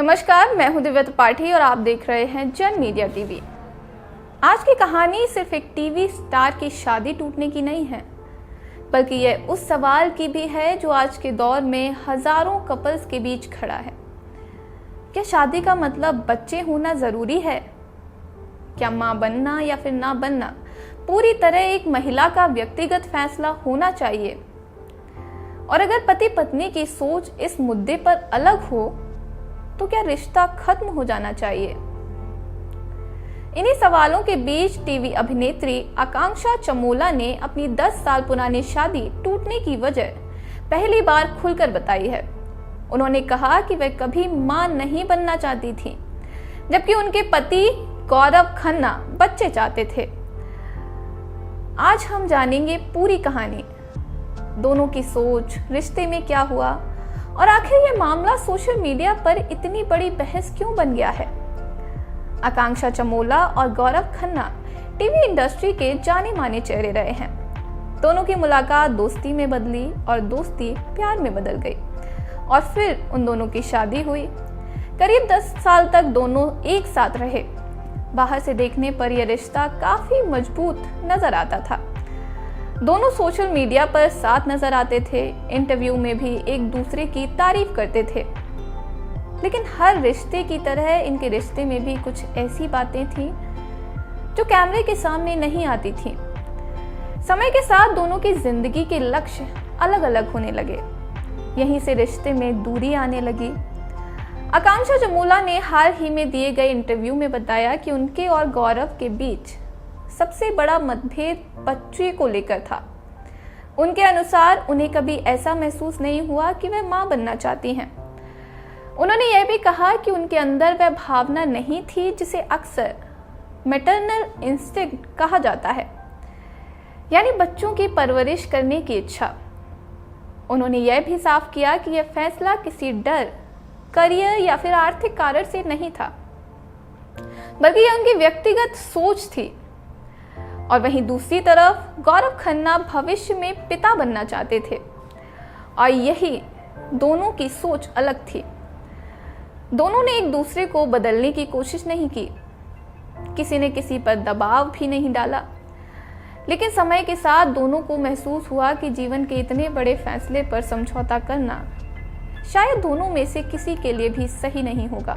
नमस्कार, मैं हूं दिव्या त्रिपाठी और आप देख रहे हैं जन मीडिया टीवी। आज की कहानी सिर्फ एक टीवी स्टार की शादी टूटने की नहीं है, बल्कि यह उस सवाल की भी है जो आज के दौर में हजारों कपल्स के बीच खड़ा है। क्या शादी का मतलब बच्चे होना जरूरी है? क्या मां बनना या फिर ना बनना पूरी तरह एक महिला का व्यक्तिगत फैसला होना चाहिए? और अगर पति पत्नी की सोच इस मुद्दे पर अलग हो तो क्या रिश्ता खत्म हो जाना चाहिए? इन्हीं सवालों के बीच टीवी अभिनेत्री आकांक्षा चमोला ने अपनी 10 साल पुरानी शादी टूटने की वजह पहली बार खुलकर बताई है। उन्होंने कहा कि वह कभी मां नहीं बनना चाहती थी, जबकि उनके पति गौरव खन्ना बच्चे चाहते थे। आज हम जानेंगे पूरी कहानी, दोनों की सोच, रिश्ते में क्या हुआ और आखिर ये मामला सोशल मीडिया पर इतनी बड़ी बहस क्यों बन गया है। आकांक्षा चमोला और गौरव खन्ना टीवी इंडस्ट्री के जाने माने चेहरे रहे हैं। दोनों की मुलाकात दोस्ती में बदली और दोस्ती प्यार में बदल गई और फिर उन दोनों की शादी हुई। करीब 10 साल तक दोनों एक साथ रहे। बाहर से देखने पर यह रिश्ता काफी मजबूत नजर आता था। दोनों सोशल मीडिया पर साथ नजर आते थे, इंटरव्यू में भी एक दूसरे की तारीफ करते थे। लेकिन हर रिश्ते की तरह इनके रिश्ते में भी कुछ ऐसी बातें थीं जो कैमरे के सामने नहीं आती थीं। समय के साथ दोनों की जिंदगी के लक्ष्य अलग अलग होने लगे। यहीं से रिश्ते में दूरी आने लगी। आकांक्षा चमोला ने हाल ही में दिए गए इंटरव्यू में बताया कि उनके और गौरव के बीच सबसे बड़ा मतभेद बच्चे को लेकर था। उनके अनुसार उन्हें कभी ऐसा महसूस नहीं हुआ कि वह मां बनना चाहती हैं। उन्होंने यह भी कहा कि उनके अंदर वह भावना नहीं थी जिसे अक्सर मैटरनल इंस्टिंक्ट कहा जाता है, यानी बच्चों की परवरिश करने की इच्छा। उन्होंने यह भी साफ किया कि यह फैसला किसी डर, करियर या फिर आर्थिक कारण से नहीं था, बल्कि यह उनकी व्यक्तिगत सोच थी। और वहीं दूसरी तरफ गौरव खन्ना भविष्य में पिता बनना चाहते थे और यही दोनों की सोच अलग थी। दोनों ने एक दूसरे को बदलने की कोशिश नहीं की, किसी ने किसी पर दबाव भी नहीं डाला। लेकिन समय के साथ दोनों को महसूस हुआ कि जीवन के इतने बड़े फैसले पर समझौता करना शायद दोनों में से किसी के लिए भी सही नहीं होगा।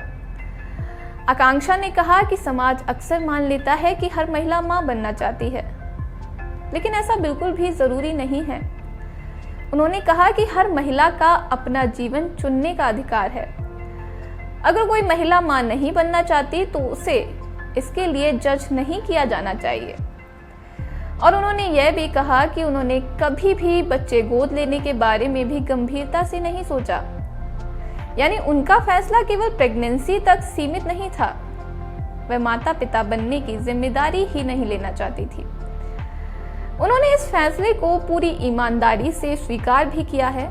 आकांक्षा ने कहा कि समाज अक्सर मान लेता है कि हर महिला मां बनना चाहती है, लेकिन ऐसा बिल्कुल भी जरूरी नहीं है। उन्होंने कहा कि हर महिला का अपना जीवन चुनने का अधिकार है। अगर कोई महिला मां नहीं बनना चाहती तो उसे इसके लिए जज नहीं किया जाना चाहिए। और उन्होंने यह भी कहा कि उन्होंने कभी भी बच्चे गोद लेने के बारे में भी गंभीरता से नहीं सोचा, यानी उनका फैसला केवल प्रेगनेंसी तक सीमित नहीं था। वह माता पिता बनने की जिम्मेदारी ही नहीं लेना चाहती थी। उन्होंने इस फैसले को पूरी ईमानदारी से स्वीकार भी किया है।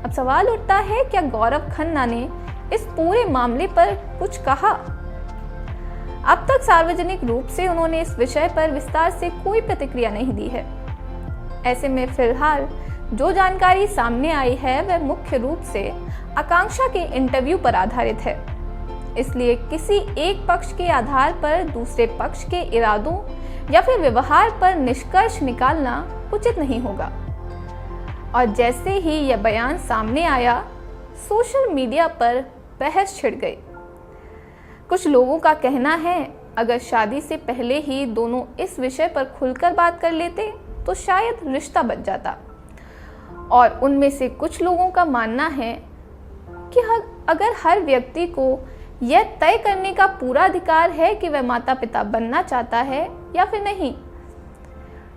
अब सवाल उठता है, क्या गौरव खन्ना ने इस पूरे मामले पर कुछ कहा? अब तक सार्वजनिक रूप से उन्होंने इस विषय पर विस्तार से कोई प्रतिक्रिया नहीं दी है। ऐसे में फिलहाल जो जानकारी सामने आई है वह मुख्य रूप से आकांक्षा के इंटरव्यू पर आधारित है। इसलिए किसी एक पक्ष के आधार पर दूसरे पक्ष के इरादों या फिर व्यवहार पर निष्कर्ष निकालना उचित नहीं होगा। और जैसे ही यह बयान सामने आया, सोशल मीडिया पर बहस छिड़ गई। कुछ लोगों का कहना है, अगर शादी से पहले ही दोनों इस विषय पर खुलकर बात कर लेते तो शायद रिश्ता बच जाता। और उनमें से कुछ लोगों का मानना है कि अगर हर व्यक्ति को यह तय करने का पूरा अधिकार है कि वह माता पिता बनना चाहता है या फिर नहीं।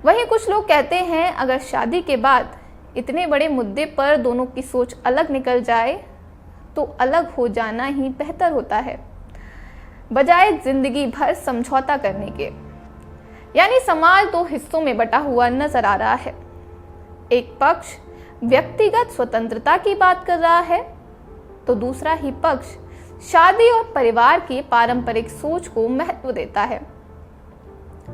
वहीं कुछ लोग कहते हैं, अगर शादी के बाद इतने बड़े मुद्दे पर दोनों की सोच अलग निकल जाए तो अलग हो जाना ही बेहतर होता है, बजाय जिंदगी भर समझौता करने के। यानी समाज दो हिस्सों में बटा हुआ नजर आ रहा है। एक पक्ष व्यक्तिगत स्वतंत्रता की बात कर रहा है तो दूसरा ही पक्ष शादी और परिवार की पारंपरिक सोच को महत्व देता है।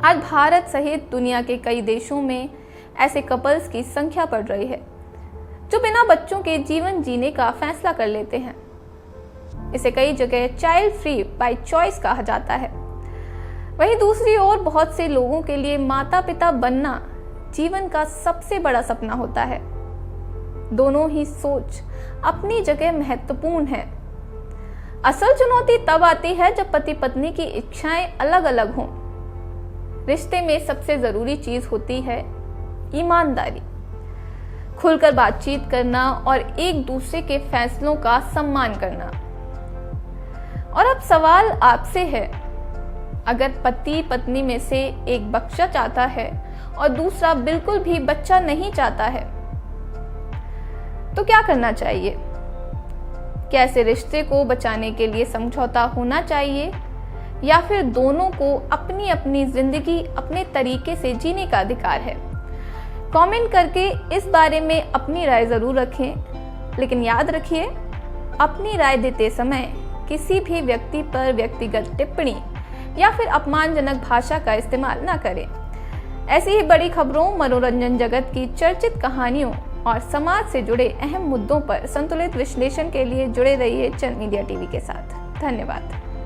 आज भारत सहित दुनिया के कई देशों में ऐसे कपल्स की संख्या बढ़ रही है जो बिना बच्चों के जीवन जीने का फैसला कर लेते हैं। इसे कई जगह चाइल्ड फ्री बाय चॉइस कहा जाता है। वहीं दूसरी ओर बहुत से लोगों के लिए माता पिता बनना जीवन का सबसे बड़ा सपना होता है। दोनों ही सोच अपनी जगह महत्वपूर्ण है। असल चुनौती तब आती है जब पति पत्नी की इच्छाएं अलग अलग हों। रिश्ते में सबसे जरूरी चीज होती है ईमानदारी, खुलकर बातचीत करना और एक दूसरे के फैसलों का सम्मान करना। और अब सवाल आपसे है, अगर पति पत्नी में से एक बच्चा चाहता है और दूसरा बिल्कुल भी बच्चा नहीं चाहता है, तो क्या करना चाहिए? कैसे रिश्ते को बचाने के लिए समझौता होना चाहिए या फिर दोनों को अपनी अपनी जिंदगी अपने तरीके से जीने का अधिकार है? कमेंट करके इस बारे में अपनी राय जरूर रखें, लेकिन याद रखिए, अपनी राय देते समय किसी भी व्यक्ति पर व्यक्तिगत टिप्पणी या फिर अपमानजनक भाषा का इस्तेमाल न करें। ऐसी ही बड़ी खबरों, मनोरंजन जगत की चर्चित कहानियों और समाज से जुड़े अहम मुद्दों पर संतुलित विश्लेषण के लिए जुड़े रहिए चंद मीडिया टीवी के साथ। धन्यवाद।